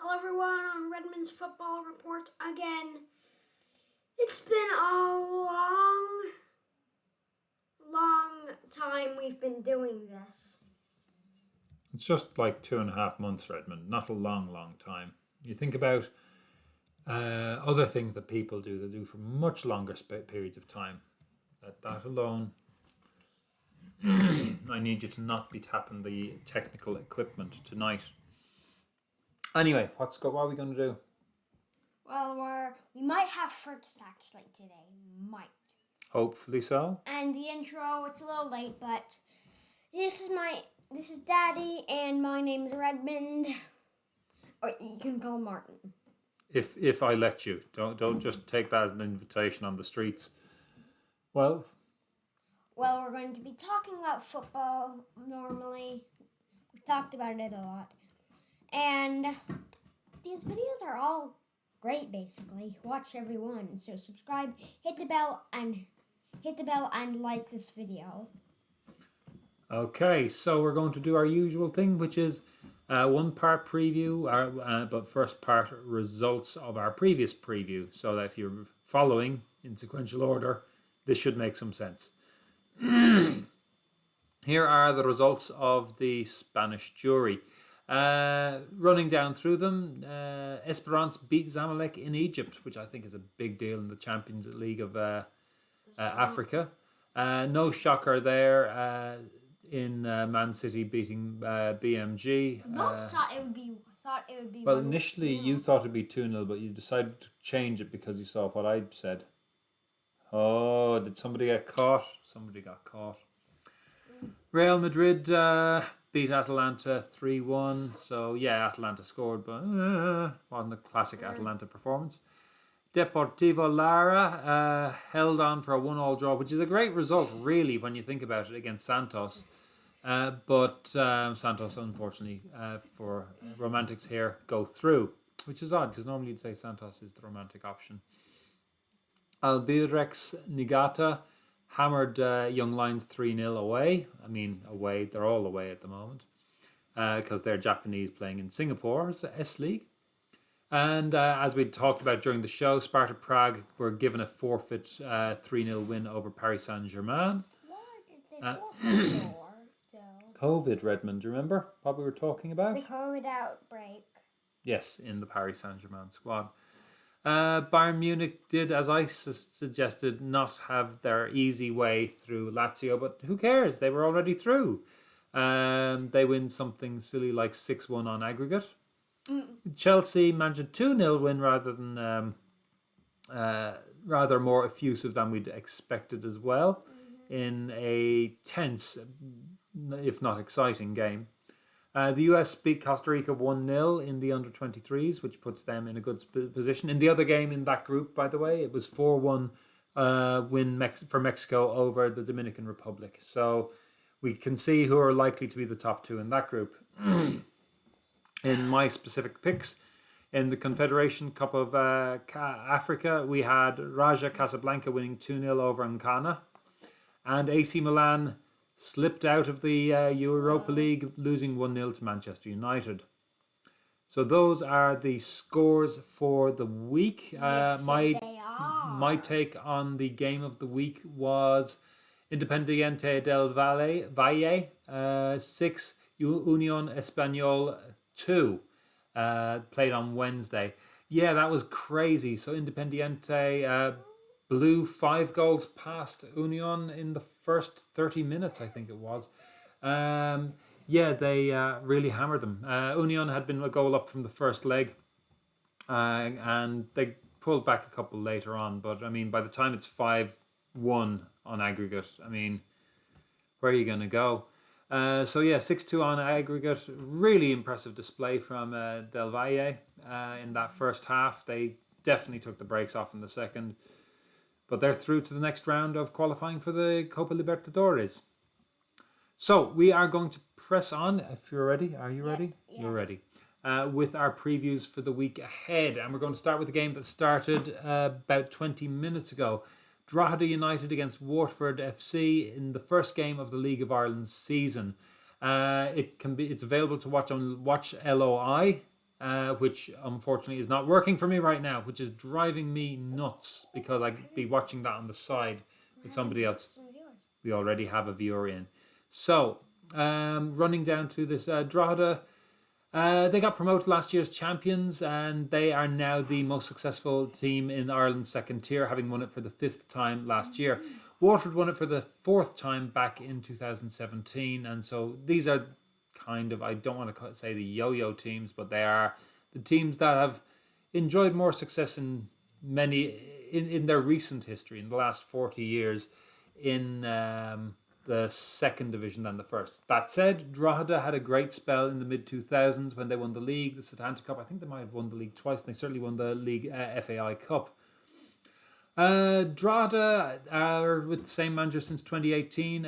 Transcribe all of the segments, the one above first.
Hello everyone on Redmond's Football Report again. It's been a long time we've been doing this. It's just like 2.5 months, Redmond. Not a long time. You think about other things that people do. They do for much longer periods of time. That alone. I need you to not be tapping the technical equipment tonight. Anyway, what are we going to do? Well, we might have first actually today. Might. Hopefully so. And the intro, it's a little late, but this is Daddy, and my name is Redmond. Or you can call Martin. If I let you, don't just take that as an invitation on the streets. Well, we're going to be talking about football normally. We talked about it a lot. And these videos are all great, basically. Watch every one. So subscribe, hit the bell, and like this video. Okay, so we're going to do our usual thing, which is one part preview, but first part results of our previous preview. So that if you're following in sequential order, this should make some sense. Here are the results of the Spanish jury. Running down through them, Esperance beat Zamalek in Egypt, which I think is a big deal in the Champions League of Africa. No shocker there in Man City beating BMG. Both thought it would be. Well, initially you thought it'd be 2-0, but you decided to change it because you saw what I said. Oh, did somebody get caught? Somebody got caught. Real Madrid beat Atalanta 3-1. So, yeah, Atalanta scored, but wasn't a classic Atalanta performance. Deportivo Lara held on for a 1-1 draw, which is a great result, really, when you think about it, against Santos. But Santos, unfortunately, for romantics here, go through, which is odd, because normally you'd say Santos is the romantic option. Albirex Niigata hammered Young Lions 3-0 away. I mean, away. They're all away at the moment because they're Japanese playing in Singapore's S-League. And as we talked about during the show, Sparta Prague were given a forfeit 3-0 win over Paris Saint-Germain. What did they forfeit for, though? COVID, Redmond. Do you remember what we were talking about? The COVID outbreak. Yes, in the Paris Saint-Germain squad. Bayern Munich did, as I suggested, not have their easy way through Lazio, but who cares? They were already through. They win something silly like 6-1 on aggregate. Chelsea managed a 2-0 win rather than rather more effusive than we'd expected as well, in a tense, if not exciting, game. The US beat Costa Rica 1-0 in the under-23s, which puts them in a good position. In the other game in that group, by the way, it was 4-1 win for Mexico over the Dominican Republic. So we can see who are likely to be the top two in that group. In my specific picks, in the Confederation Cup of Africa, we had Raja Casablanca winning 2-0 over Nkana. And AC Milan slipped out of the Europa League, losing 1-0 to Manchester United. So those are the scores for the week. Yes, they are. My take on the game of the week was Independiente del Valle 6, Union Español 2, played on Wednesday. Yeah, that was crazy. So Independiente blew 5 goals past Union in the first 30 minutes, I think it was. They really hammered them. Union had been a goal up from the first leg, and they pulled back a couple later on. But, I mean, by the time it's 5-1 on aggregate, I mean, where are you going to go? 6-2 on aggregate. Really impressive display from Del Valle in that first half. They definitely took the brakes off in the second. But they're through to the next round of qualifying for the Copa Libertadores. So we are going to press on. If you're ready, are you ready? Yeah. You're ready. With our previews for the week ahead. And we're going to start with a game that started about 20 minutes ago. Drogeheda United against Waterford FC in the first game of the League of Ireland season. It's available to watch on Watch LOI. which unfortunately is not working for me right now, which is driving me nuts because I'd be watching that on the side with somebody else. We already have a viewer in. So, running down to this Drogeheda, they got promoted last year's champions, and they are now the most successful team in Ireland's second tier, having won it for the 5th time last year. Waterford won it for the 4th time back in 2017, and so these are kind of, I don't want to say the yo-yo teams, but they are the teams that have enjoyed more success in their recent history, in the last 40 years, in the second division than the first. That said, Drogheda had a great spell in the mid-2000s when they won the league, the Sociedad Cup. I think they might have won the league twice, and they certainly won the league FAI Cup. Drogheda are with the same manager since 2018.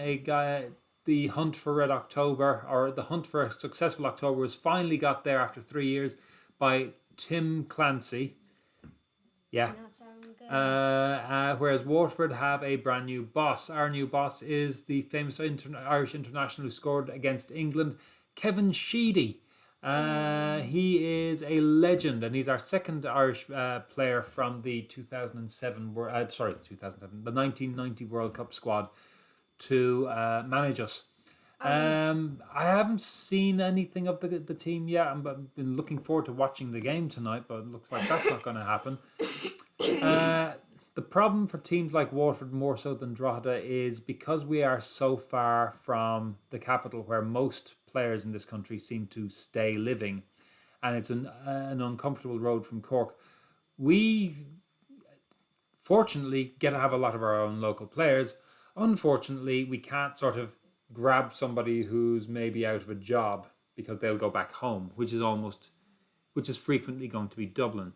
The hunt for Red October, or the hunt for a successful October, was finally got there after 3 years by Tim Clancy. Yeah. Whereas Waterford have a brand new boss. Our new boss is the famous Irish international who scored against England, Kevin Sheedy. He is a legend, and he's our second Irish player from the 1990 World Cup squad to manage us. I haven't seen anything of the team yet. I've been looking forward to watching the game tonight, but it looks like that's not going to happen. The problem for teams like Waterford, more so than Drogheda, is because we are so far from the capital where most players in this country seem to stay living, and it's an uncomfortable road from Cork. We fortunately get to have a lot of our own local players. Unfortunately, we can't sort of grab somebody who's maybe out of a job because they'll go back home, which is frequently going to be Dublin.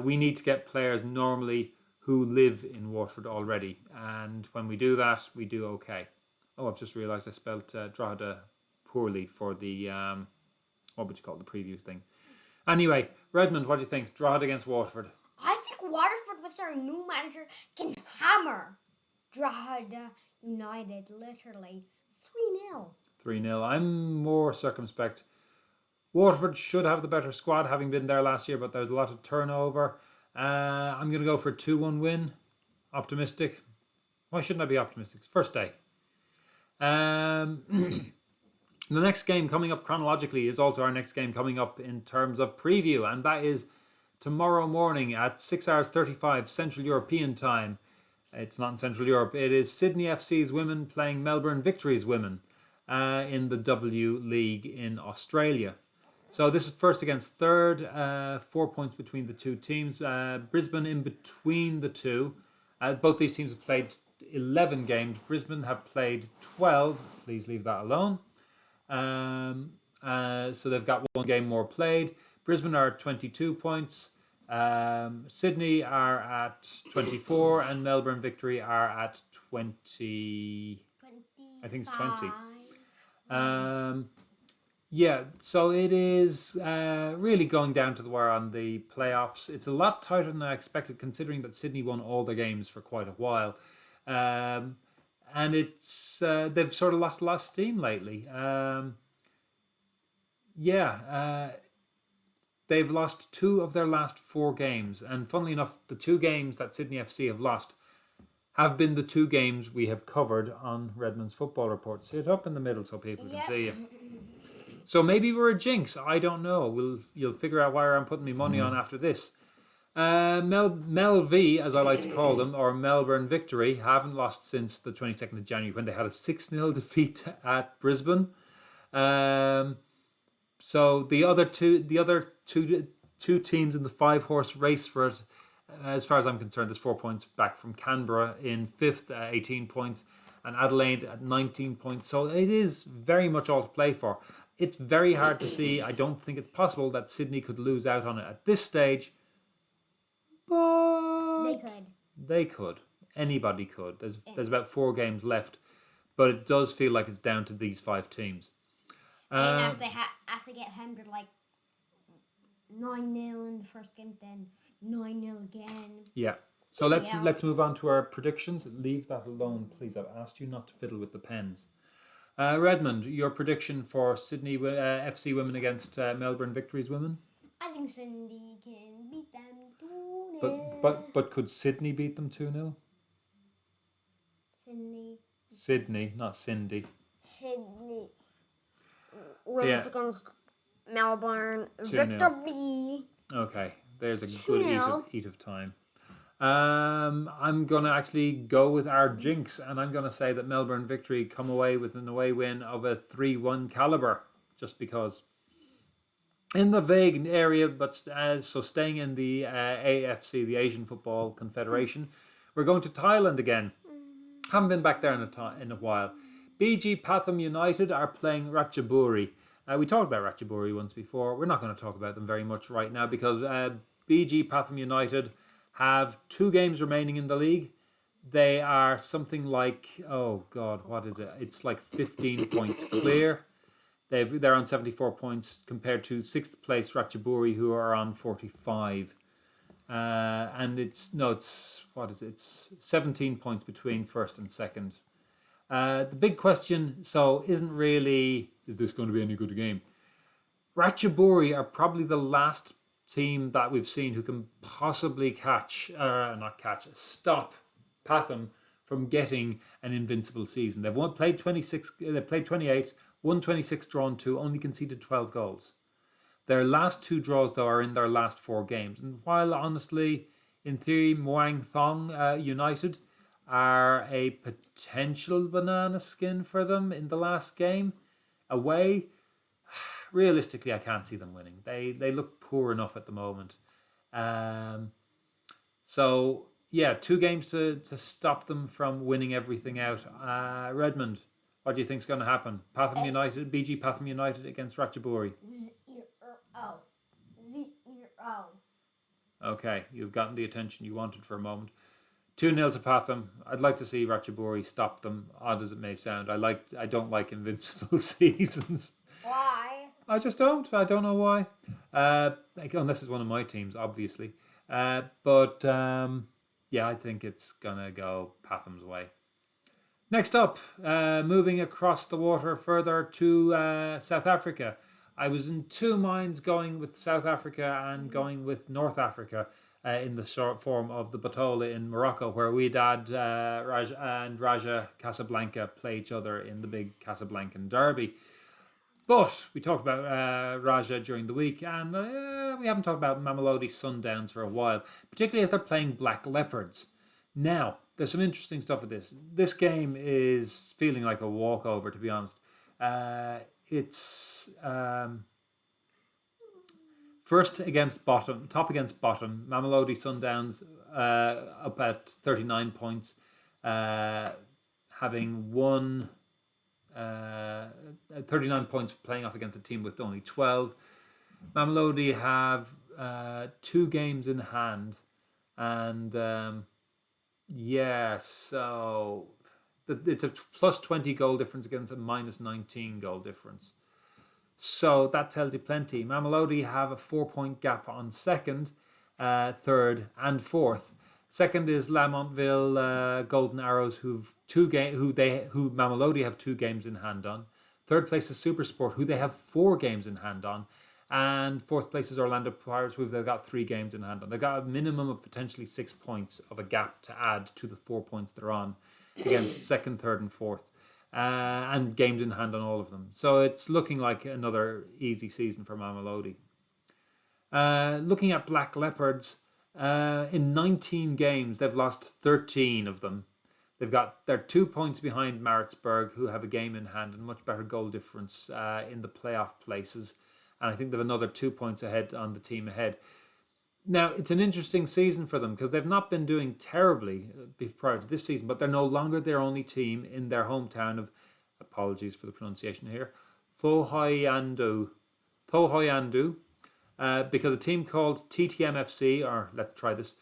We need to get players normally who live in Waterford already, and when we do that, we do okay. Oh, I've just realised I spelt Drogheda poorly for the what would you call it, the preview thing. Anyway, Redmond, what do you think? Drogheda against Waterford. I think Waterford with their new manager can hammer Drogheda United, literally 3-0. 3-0. I'm more circumspect. Waterford should have the better squad, having been there last year, but there's a lot of turnover. I'm going to go for a 2-1 win. Optimistic. Why shouldn't I be optimistic? First day. The next game coming up chronologically is also our next game coming up in terms of preview, and that is tomorrow morning at 6 hours 35 Central European time. It's not in Central Europe. It is Sydney FC's women playing Melbourne Victory's women in the W League in Australia. So this is first against third, 4 points between the two teams. Brisbane in between the two. Both these teams have played 11 games. Brisbane have played 12. Please leave that alone. So they've got one game more played. Brisbane are at 22 points. Sydney are at 24, and Melbourne Victory are at 20. I think it's 20. Yeah, so it is really going down to the wire on the playoffs. It's a lot tighter than I expected, considering that Sydney won all their games for quite a while. And it's they've sort of lost steam lately. They've lost 2 of their last 4 games. And funnily enough, the 2 games that Sydney FC have lost have been the 2 games we have covered on Redmond's Football Report. Sit up in the middle so people can see you. So maybe we're a jinx. I don't know. You'll figure out why I'm putting my money on after this. Mel V, as I like to call them, or Melbourne Victory, haven't lost since the 22nd of January when they had a 6-0 defeat at Brisbane. So the other two teams in the 5-horse race for it, as far as I'm concerned, is 4 points back from Canberra in 5th at 18 points, and Adelaide at 19 points. So it is very much all to play for. It's very hard to see. I don't think it's possible that Sydney could lose out on it at this stage. But they could. Anybody could. There's about 4 games left, but it does feel like it's down to these 5 teams. And after get hammered like 9-0 in the first game, then 9-0 again. Yeah. So let's move on to our predictions. Leave that alone, please. I've asked you not to fiddle with the pens. Redmond, your prediction for Sydney FC women against Melbourne Victories women? I think Cindy can beat them 2-0. But could Sydney beat them 2-0? Sydney, not Cindy. Sydney wins Yeah. against Melbourne. 2-0. Victory. Okay, there's a 2-0. good eat of time. I'm going to actually go with our jinx, and I'm going to say that Melbourne Victory come away with an away win of a 3-1 calibre, just because. In the vague area, but so staying in the AFC, the Asian Football Confederation, we're going to Thailand again. Haven't been back there in a while. BG Pathum United are playing Ratchaburi. We talked about Ratchaburi once before. We're not going to talk about them very much right now because BG Pathum United have 2 games remaining in the league. They are something like, oh God, what is it? It's like 15 points clear. They're on 74 points compared to 6th place Ratchaburi, who are on 45. And it's 17 points between first and second. The big question, isn't really, is this going to be any good game? Ratchaburi are probably the last team that we've seen who can possibly stop Pathum from getting an invincible season. They've played 28, won 26, drawn 2, only conceded 12 goals. Their last 2 draws, though, are in their last 4 games. And while, honestly, in theory, Muang Thong United are a potential banana skin for them in the last game away, realistically, I can't see them winning. They look poor enough at the moment. 2 games to stop them from winning everything out. Redmond, what do you think is going to happen? Pathum United, BG Pathum United against Ratchaburi. 0. Okay, you've gotten the attention you wanted for a moment. 2-0 to Pathum. I'd like to see Ratchaburi stop them, odd as it may sound. I don't like invincible seasons. Why? I just don't. I don't know why. Unless it's one of my teams, obviously. I think it's going to go Pathum's way. Next up, moving across the water further to South Africa. I was in 2 minds going with South Africa and going with North Africa in the short form of the Batola in Morocco, where Wydad Raja Casablanca play each other in the big Casablancan derby. But we talked about Raja during the week, and we haven't talked about Mamelodi Sundowns for a while, particularly as they're playing Black Leopards. Now, there's some interesting stuff with this. This game is feeling like a walkover, to be honest. It's first against bottom, top against bottom. Mamelodi Sundowns up at 39 points, having won 39 points playing off against a team with only 12. Mamelodi have 2 games in hand, and so it's a plus 20 goal difference against a minus 19 goal difference. So that tells you plenty. Mamelodi have a 4-point gap on second, third, and fourth. Second is Lamontville Golden Arrows, who Mamelodi have 2 games in hand on. Third place is Supersport, who they have 4 games in hand on. And fourth place is Orlando Pirates, who they've got 3 games in hand on. They've got a minimum of potentially 6 points of a gap to add to the 4 points they're on against second, third, and fourth. And games in hand on all of them. So it's looking like another easy season for Mamelodi. Looking at Black Leopards, in 19 games, they've lost 13 of them. They're 2 points behind Maritzburg, who have a game in hand and much better goal difference in the playoff places. And I think they've another 2 points ahead on the team ahead. Now, it's an interesting season for them because they've not been doing terribly prior to this season, but they're no longer their only team in their hometown of, apologies for the pronunciation here, Thohoyandou, because a team called TTMFC, or let's try this,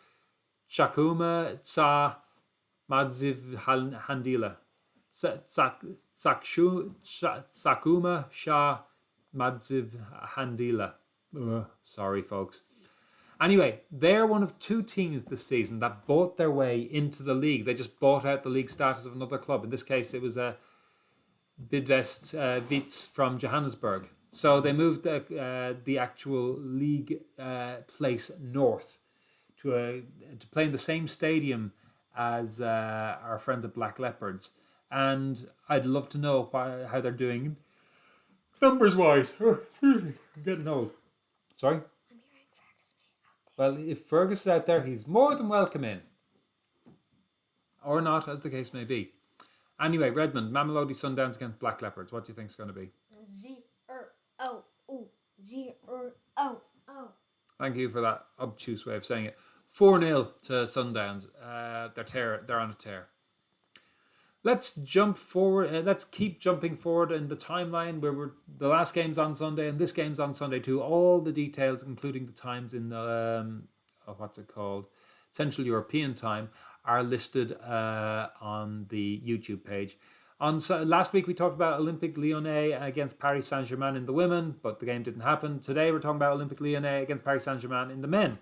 Shakuma Tsa Madziv Handila, Sakuma Shah Madziv Handila. Sorry, folks. Anyway, they're one of 2 teams this season that bought their way into the league. They just bought out the league status of another club. In this case, it was Bidvest Wits from Johannesburg. So they moved the actual league place north to play in the same stadium as our friends at Black Leopards. And I'd love to know how they're doing numbers wise. I'm getting old. Sorry? I'm hearing Fergus out there. Well, if Fergus is out there, he's more than welcome in. Or not, as the case may be. Anyway, Redmond, Mamelodi Sundowns against Black Leopards. What do you think is going to be? 0-0. 0-0. Thank you for that obtuse way of saying it. 4-0 to Sundowns. They're on a tear. Let's jump forward. Let's keep jumping forward in the timeline where the last game's on Sunday and this game's on Sunday too. All the details, including the times in the Central European time, are listed on the YouTube page. Last week we talked about Olympique Lyonnais against Paris Saint-Germain in the women, but the game didn't happen. Today we're talking about Olympique Lyonnais against Paris Saint-Germain in the men.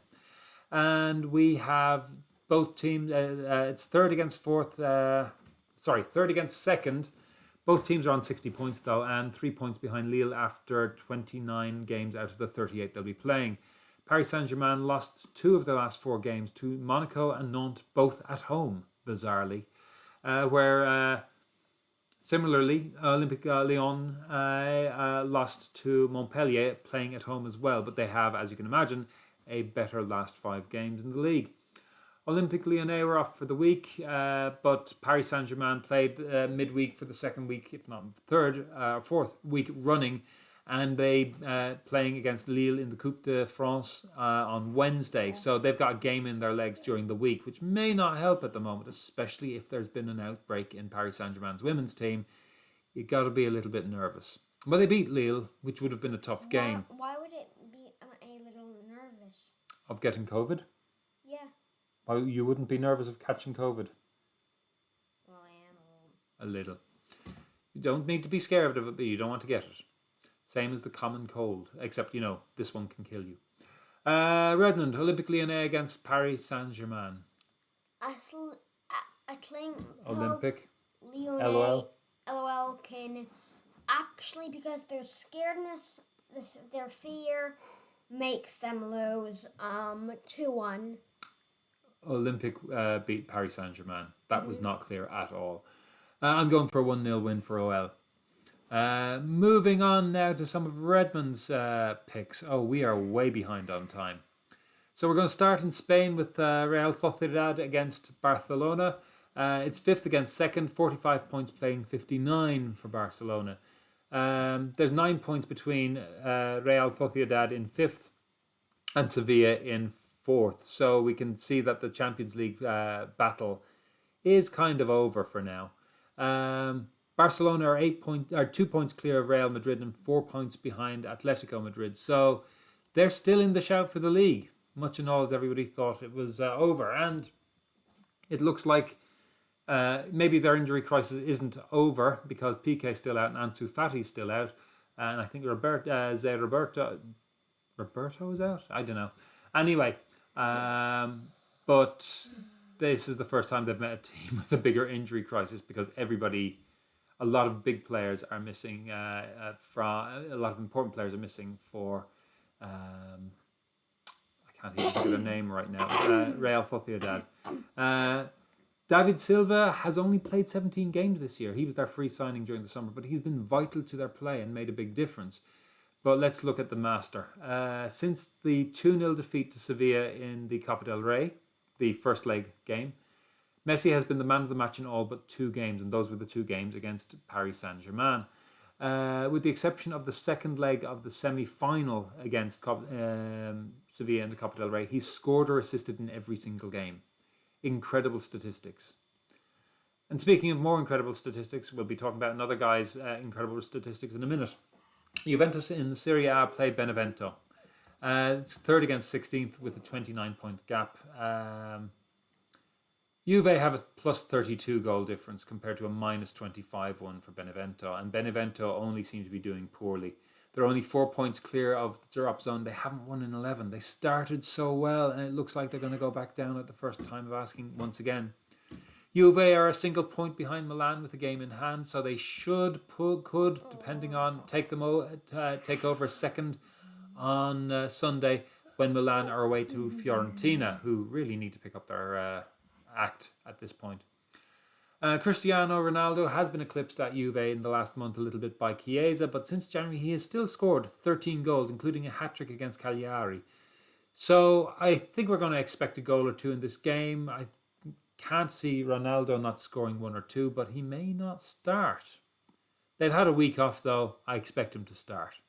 And we have both teams, it's third against second. Both teams are on 60 points though, and 3 points behind Lille after 29 games out of the 38 they'll be playing. Paris Saint-Germain lost 2 of their last 4 games to Monaco and Nantes, both at home, bizarrely. Similarly, Olympique Lyon lost to Montpellier, playing at home as well, but they have, as you can imagine, a better last 5 games in the league. Olympique Lyonnais were off for the week, but Paris Saint-Germain played midweek for the second week, if not third, fourth week running, and they playing against Lille in the Coupe de France on Wednesday. So they've got a game in their legs during the week, which may not help at the moment, especially if there's been an outbreak in Paris Saint-Germain's women's team. You've got to be a little bit nervous. But they beat Lille, which would have been a tough game. Why would it be a little nervous? Of getting COVID? Yeah. Why you wouldn't be nervous of catching COVID? Well, I am a little. You don't need to be scared of it, but you don't want to get it. Same as the common cold, except, this one can kill you. Redmond, Olympique Lyonnais against Paris Saint-Germain. I think Olympique. Lyonnais, LOL can actually, because their scaredness, their fear makes them lose 2-1. Olympique beat Paris Saint-Germain. That was not clear at all. I'm going for a 1-0 win for OL. Moving on now to some of Redmond's picks. Oh, we are way behind on time. So we're going to start in Spain with Real Sociedad against Barcelona. It's 5th against 2nd, 45 points playing 59 for Barcelona. There's 9 points between Real Sociedad in 5th and Sevilla in 4th. So we can see that the Champions League battle is kind of over for now. Barcelona are 2 points clear of Real Madrid and 4 points behind Atletico Madrid. So they're still in the shout for the league, much and all as everybody thought it was over. And it looks like maybe their injury crisis isn't over because Piqué's still out and Ansu Fati's still out. And I think Roberto is out? I don't know. Anyway, but this is the first time they've met a team with a bigger injury crisis because a lot of big players are missing a lot of important players are missing for I can't even think of the name right now. Real Sociedad. David Silva has only played 17 games this year. He was their free signing during the summer, but he's been vital to their play and made a big difference. But let's look at the master. Since the 2-0 defeat to Sevilla in the Copa del Rey, the first leg game, Messi has been the man of the match in all but 2 games, and those were the 2 games against Paris Saint-Germain. With the exception of the second leg of the semi-final against Sevilla in the Copa del Rey, he's scored or assisted in every single game. Incredible statistics. And speaking of more incredible statistics, we'll be talking about another guy's incredible statistics in a minute. Juventus in the Serie A play Benevento. It's 3rd against 16th with a 29-point gap. Juve have a plus 32 goal difference compared to a minus 25 one for Benevento. And Benevento only seem to be doing poorly. They're only 4 points clear of the drop zone. They haven't won in 11. They started so well, and it looks like they're going to go back down at the first time of asking once again. Juve are a single point behind Milan with a game in hand, so they could, depending on, take over second on Sunday when Milan are away to Fiorentina, who really need to pick up their act at this point. Cristiano Ronaldo has been eclipsed at Juve in the last month a little bit by Chiesa, but since January he has still scored 13 goals, including a hat-trick against Cagliari. So I think we're going to expect a goal or two in this game. I can't see Ronaldo not scoring one or two, but he may not start. They've had a week off, though. I expect him to start.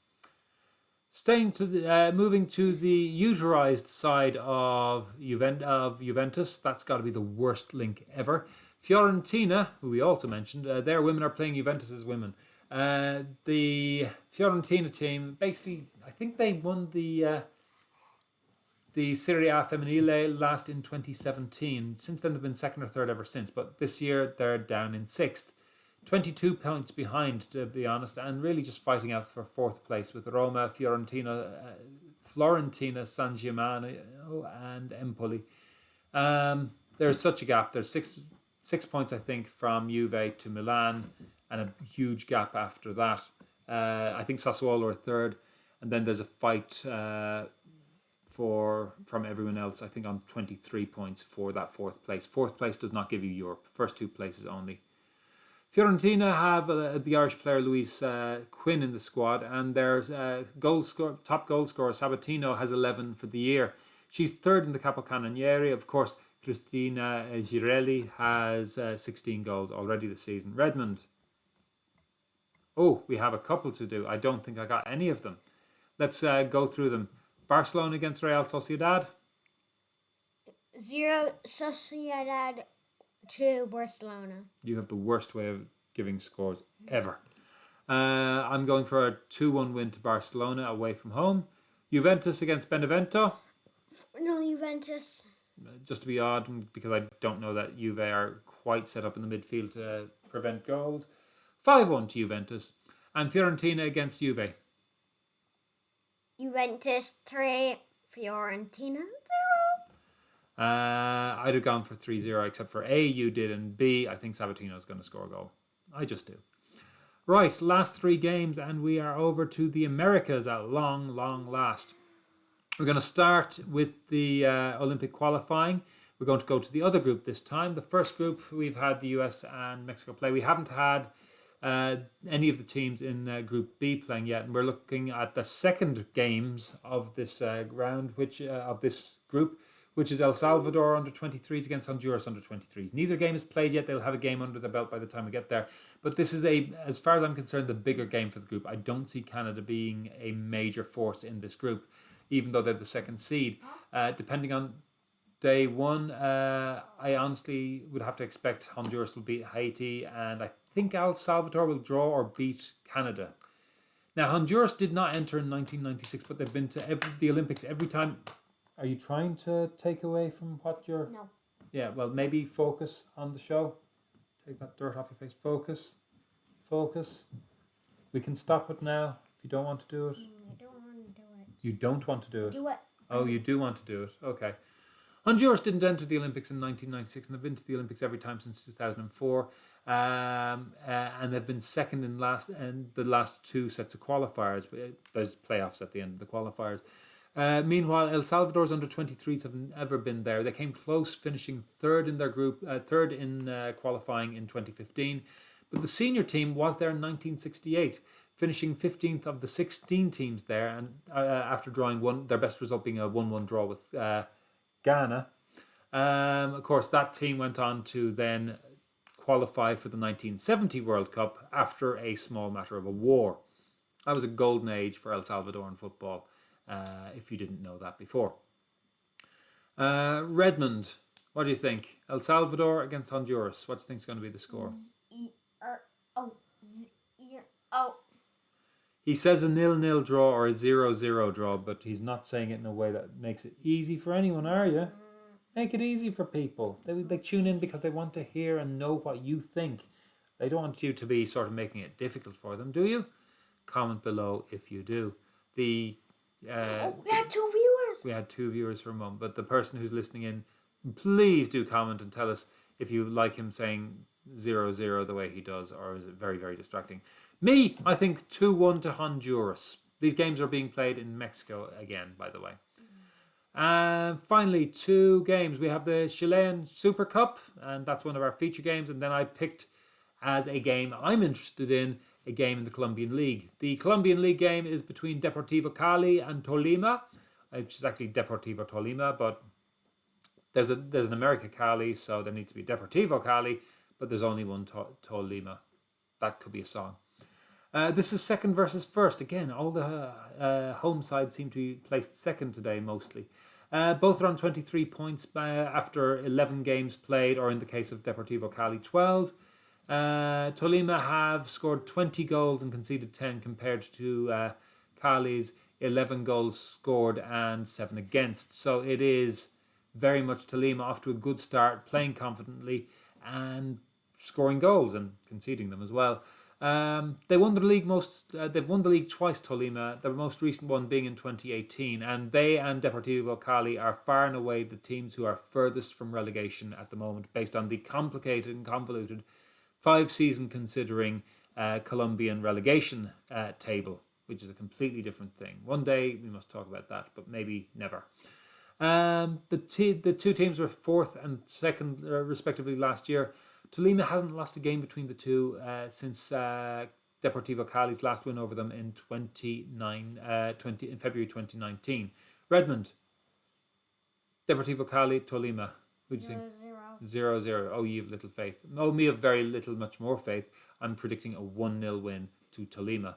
Moving to the uterized side of Juventus, that's got to be the worst link ever. Fiorentina, who we also mentioned, their women are playing Juventus's women. The Fiorentina team, basically, I think they won the Serie A Femminile last in 2017. Since then, they've been second or third ever since. But this year, they're down in sixth. 22 points behind, to be honest, and really just fighting out for fourth place with Roma, Fiorentina, San Gimignano, and Empoli. There's such a gap. There's six points, I think, from Juve to Milan, and a huge gap after that. I think Sassuolo are third, and then there's a fight from everyone else, I think, on 23 points for that fourth place. Fourth place does not give you Europe. First two places only. Fiorentina have the Irish player Louise Quinn in the squad, and their top goal scorer Sabatino has 11 for the year. She's third in the Capocannoniere. Of course, Cristina Girelli has 16 goals already this season. Redmond. Oh, we have a couple to do. I don't think I got any of them. Let's go through them. Barcelona against Real Sociedad. 0 Sociedad to Barcelona. You have the worst way of giving scores ever. I'm going for a 2-1 win to Barcelona away from home. Juventus against Benevento. No, Juventus. Just to be odd, because I don't know that Juve are quite set up in the midfield to prevent goals. 5-1 to Juventus. And Fiorentina against Juve. Juventus 3, Fiorentina 0. I'd have gone for 3-0, except for A, you did, and B, I think Sabatino's going to score a goal. I just do. Right, last three games, and we are over to the Americas at long last. We're going to start with the Olympic qualifying. We're going to go to the other group this time. The first group, we've had the US and Mexico play. We haven't had any of the teams in Group B playing yet, and we're looking at the second games of this round, of this group, which is El Salvador under 23s against Honduras under 23s. Neither game is played yet. They'll have a game under their belt by the time we get there. But this is, as far as I'm concerned, the bigger game for the group. I don't see Canada being a major force in this group, even though they're the second seed. Depending on day one, I honestly would have to expect Honduras will beat Haiti, and I think El Salvador will draw or beat Canada. Now, Honduras did not enter in 1996, but they've been to the Olympics every time. Are you trying to take away from what you're... No. Yeah, well, maybe focus on the show. Take that dirt off your face. Focus. We can stop it now if you don't want to do it. I don't want to do it. You don't want to do it? Do it. Oh, you do want to do it. Okay. Honduras didn't enter the Olympics in 1996, and they've been to the Olympics every time since 2004. And they've been second in the last two sets of qualifiers. There's playoffs at the end of the qualifiers. Meanwhile, El Salvador's under 23s have never been there. They came close, finishing third in their group, third in qualifying in 2015. But the senior team was there in 1968, finishing 15th of the 16 teams there, and after drawing their best result being a 1-1 draw with Ghana. Of course, that team went on to then qualify for the 1970 World Cup after a small matter of a war. That was a golden age for El Salvadoran football. If you didn't know that before. Redmond, what do you think? El Salvador against Honduras. What do you think is going to be the score? He says a 0-0 draw or a 0-0 draw, but he's not saying it in a way that makes it easy for anyone, are you? Make it easy for people. They tune in because they want to hear and know what you think. They don't want you to be sort of making it difficult for them, do you? Comment below if you do. We had 2 viewers. We had 2 viewers for a moment, but the person who's listening in, please do comment and tell us if you like him saying 0-0 the way he does, or is it very, very distracting? Me, I think 2-1 to Honduras. These games are being played in Mexico again, by the way. And finally, 2 games. We have the Chilean Supercup, and that's one of our feature games. And then I picked as a game I'm interested in, a game in the Colombian League. The Colombian League game is between Deportivo Cali and Tolima, which is actually Deportivo Tolima, but there's an America Cali, so there needs to be Deportivo Cali, but there's only one Tolima. That could be a song. This is second versus first. Again, all the home sides seem to be placed second today, mostly. Both are on 23 points after 11 games played, or in the case of Deportivo Cali, 12. Tolima have scored 20 goals and conceded 10 compared to Cali's 11 goals scored and 7 against. So it is very much Tolima off to a good start, playing confidently and scoring goals and conceding them as well. They won the league they've won the league twice, Tolima, the most recent one being in 2018, and they and Deportivo Cali are far and away the teams who are furthest from relegation at the moment, based on the complicated and convoluted 5-season considering Colombian relegation table, which is a completely different thing. One day we must talk about that, but maybe never. The 2 teams were 4th and 2nd respectively last year. Tolima hasn't lost a game between the two since Deportivo Cali's last win over them in in February 2019. Redmond, Deportivo Cali, Tolima. What do you think? 0-0. Oh, you have little faith. Oh, me have very little, much more faith. I'm predicting a 1-0 win to Tolima.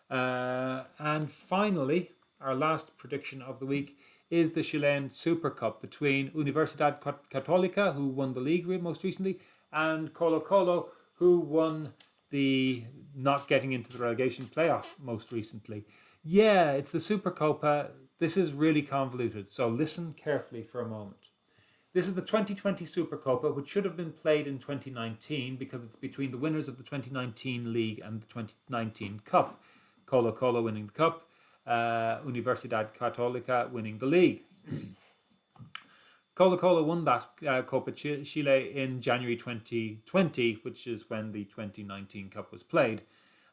And finally, our last prediction of the week is the Chilean Supercup between Universidad Católica, who won the league most recently, and Colo-Colo, who won the not getting into the relegation playoff most recently. Yeah, it's the Supercopa. This is really convoluted, so listen carefully for a moment. This is the 2020 Supercopa, which should have been played in 2019 because it's between the winners of the 2019 league and the 2019 Cup. Colo-Colo winning the Cup, Universidad Católica winning the league. Colo-Colo won that Copa Chile in January 2020, which is when the 2019 Cup was played,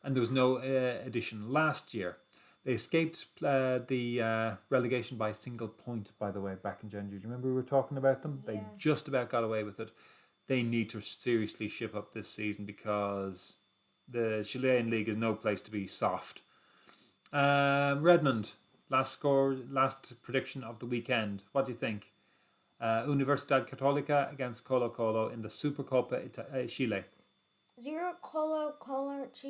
and there was no edition last year. They escaped the relegation by a single point, by the way, back in January. Do you remember we were talking about them? Yeah. They just about got away with it. They need to seriously ship up this season because the Chilean League is no place to be soft. Redmond, last prediction of the weekend. What do you think? Universidad Católica against Colo-Colo in the Supercopa Chile. 0 Colo-Colo to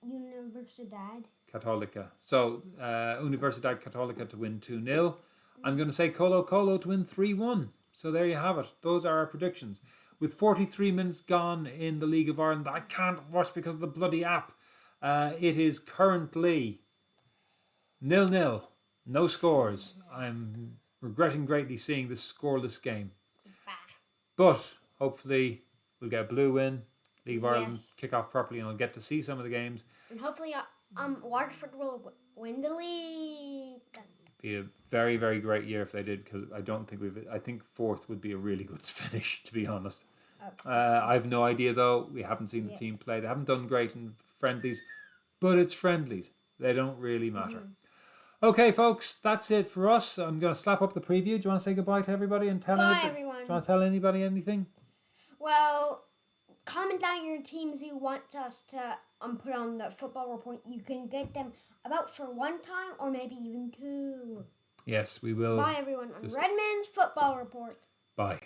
Universidad Católica. So, Universidad Católica to win 2-0. I'm going to say Colo-Colo to win 3-1. So there you have it. Those are our predictions. With 43 minutes gone in the League of Ireland, I can't watch because of the bloody app. It is currently 0-0. No scores. I'm regretting greatly seeing this scoreless game. But hopefully we'll get a blue win. League of Ireland kick off properly and I'll get to see some of the games. And hopefully Waterford will win the league. Be a very, very great year if they did, because I think 4th would be a really good finish, to be honest. I have no idea though. We haven't seen the team play. They haven't done great in friendlies, but it's friendlies. They don't really matter. Mm-hmm. Okay, folks, that's it for us. I'm going to slap up the preview. Do you want to say goodbye to everybody and tell everyone? Do you want to tell anybody anything? Well, comment down your teams you want us to put on the football report. You can get them about for 1 time or maybe even 2. Yes, we will. Bye, everyone. On Redmond's football report. Bye.